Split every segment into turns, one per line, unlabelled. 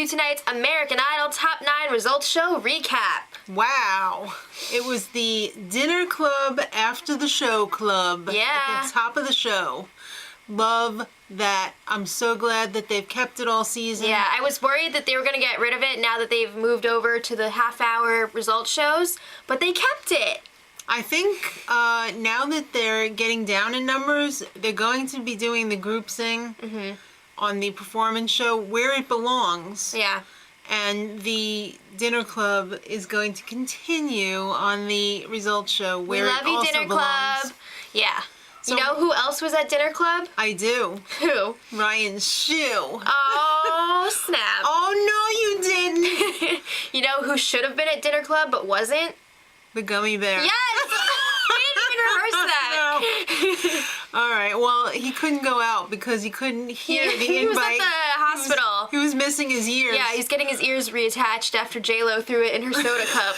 to tonight's American Idol Top 9 Results Show Recap.
Wow. It was the dinner club after the show club.
Yeah.
At the top of the show. Love that. I'm so glad that they've kept it all season.
Yeah, I was worried that they were going to get rid of it now that they've moved over to the half-hour result shows, but they kept it.
I think now that they're getting down in numbers, they're going to be doing the group sing on the performance show where it belongs.
Yeah.
And the dinner club is going to continue on the results show where
we love
it
you,
also
dinner
belongs.
club. Yeah.
So,
you know who else was at dinner club?
I do.
Who?
Ryan's shoe.
Oh, snap.
Oh, no, you didn't.
You know who should have been at dinner club but wasn't?
The gummy bear.
Yes! We didn't even rehearse that.
No. All right. Well, he couldn't go out because he couldn't hear the invite.
He was at the hospital.
He was missing his ears.
Yeah, he's getting his ears reattached after J-Lo threw it in her soda cup.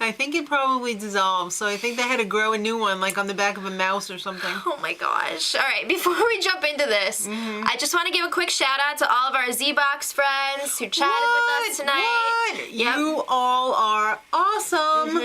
I think it probably dissolved, so I think they had to grow a new one, like on the back of a mouse or something.
Oh my gosh. All right, before we jump into this, I just want to give a quick shout out to all of our Z-Box friends who chatted with us tonight.
What?
Yep.
You all are awesome.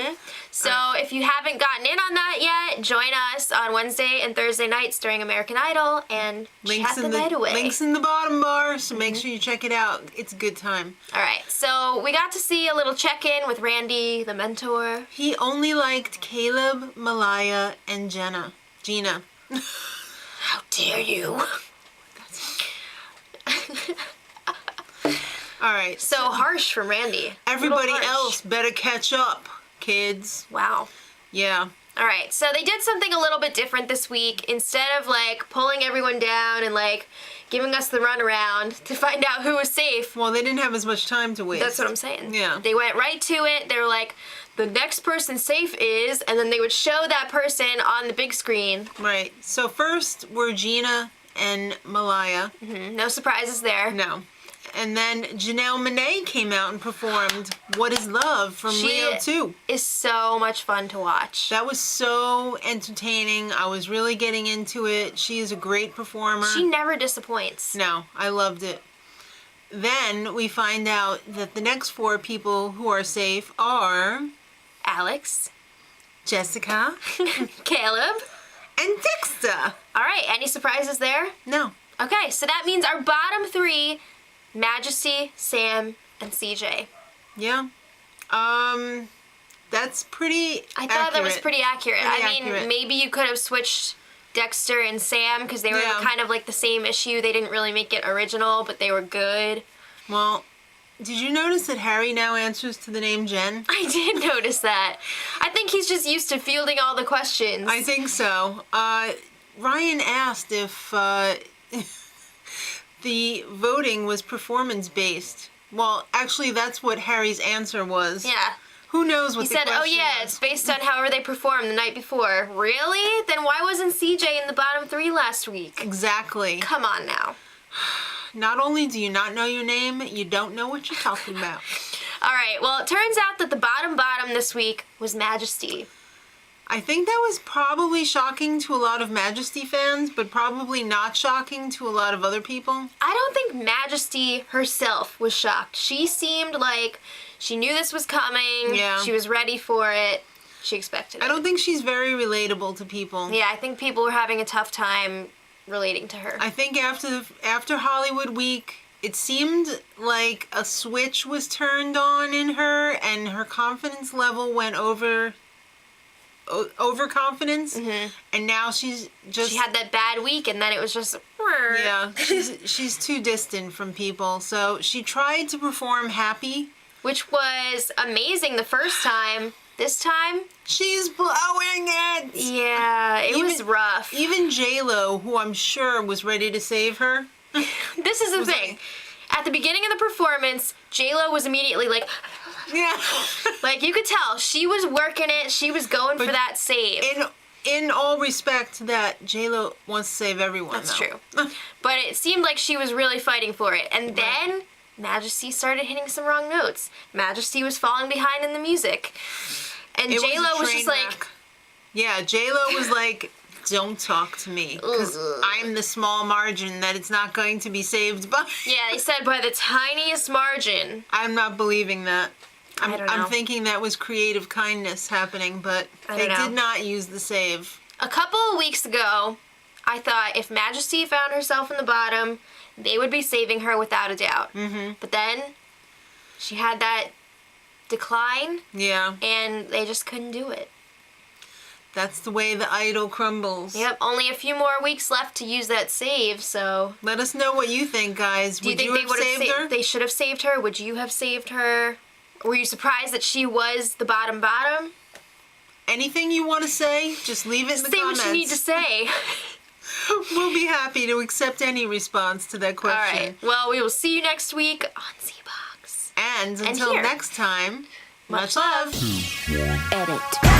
So if you haven't gotten in on that yet, join us on Wednesday and Thursday nights during American Idol and chat the night away.
Links in the bottom bar, so make sure you check it out. It's a good time.
All right, so we got to see a little check-in with Randy, the mentor.
He only liked Caleb, Malaya, and Gina.
How dare you?
All right.
So harsh from Randy.
Everybody
Harsh.
else better catch up, kids.
Wow.
Yeah.
All right, so they did something a little bit different this week. Instead of like pulling everyone down and like giving us the runaround to find out who was safe.
Well, they didn't have as much time to waste.
That's what I'm saying.
Yeah.
They went right to it. They were like, the next person safe is, and then they would show that person on the big screen.
Right. So first were Gina and Malaya.
No surprises there.
No. And then Janelle Monáe came out and performed What Is Love from Leo 2.
Is so much fun to watch.
That was so entertaining. I was really getting into it. She is a great performer.
She never disappoints.
No, I loved it. Then we find out that the next 4 people who are safe are
Alex,
Jessica,
Caleb,
and Dexter.
All right, any surprises there?
No.
Okay, so that means our bottom 3, Majesty, Sam, and CJ.
Yeah. That's pretty
I thought that was
accurate.
pretty accurate.
Accurate.
Maybe you could have switched Dexter and Sam because they were kind of like the same issue. They didn't really make it original, but they were good.
Well, did you notice that Harry now answers to the name Jen?
I did notice that. I think he's just used to fielding all the questions.
I think so. Ryan asked if the voting was performance-based. Well, actually, that's what Harry's answer was.
Yeah.
Who knows what
he
the
said,
question
oh yeah,
was.
it's based on however they performed the night before. Really? Then why wasn't CJ in the bottom 3 last week?
Exactly.
Come on now.
Not only do you not know your name, you don't know what you're talking about.
All right, well, it turns out that the bottom this week was Majesty.
I think that was probably shocking to a lot of Majesty fans, but probably not shocking to a lot of other people.
I don't think Majesty herself was shocked. She seemed like she knew this was coming.
Yeah.
She was ready for it. She expected it.
I don't think she's very relatable to people.
Yeah, I think people were having a tough time relating to her.
I think after Hollywood Week, it seemed like a switch was turned on in her, and her confidence level went overconfidence, and now she's just...
She had that bad week, and then it was just...
Yeah, she's too distant from people, so she tried to perform Happy.
Which was amazing the first time. This time...
She's blowing it!
Yeah, it was rough.
Even J-Lo, who I'm sure was ready to save her...
This is the thing. At the beginning of the performance, J-Lo was immediately like...
Yeah.
Like, you could tell. She was working it. She was going for that save.
In all respect, that J-Lo wants to save everyone,
That's
though.
true. But it seemed like she was really fighting for it. And then Majesty started hitting some wrong notes. Majesty was falling behind in the music. And J-Lo was just like...
Yeah, J-Lo was like don't talk to me, because I'm the small margin that it's not going to be saved by.
Yeah, they said by the tiniest margin.
I'm not believing that.
I don't know.
I'm thinking that was creative kindness happening, but they did not use the save.
A couple of weeks ago, I thought if Majesty found herself in the bottom, they would be saving her without a doubt. Mm-hmm. But then she had that decline.
Yeah.
And they just couldn't do it.
That's the way the idol crumbles.
Yep, only a few more weeks left to use that save, so...
Let us know what you think, guys.
Do you think they would have saved her? They should have saved her? Would you have saved her? Were you surprised that she was the bottom?
Anything you want to say, just leave it in the comments.
Say what you need to say.
We'll be happy to accept any response to that question.
All right. Well, we will see you next week on Z-Box.
And until next time, much love.
Edit.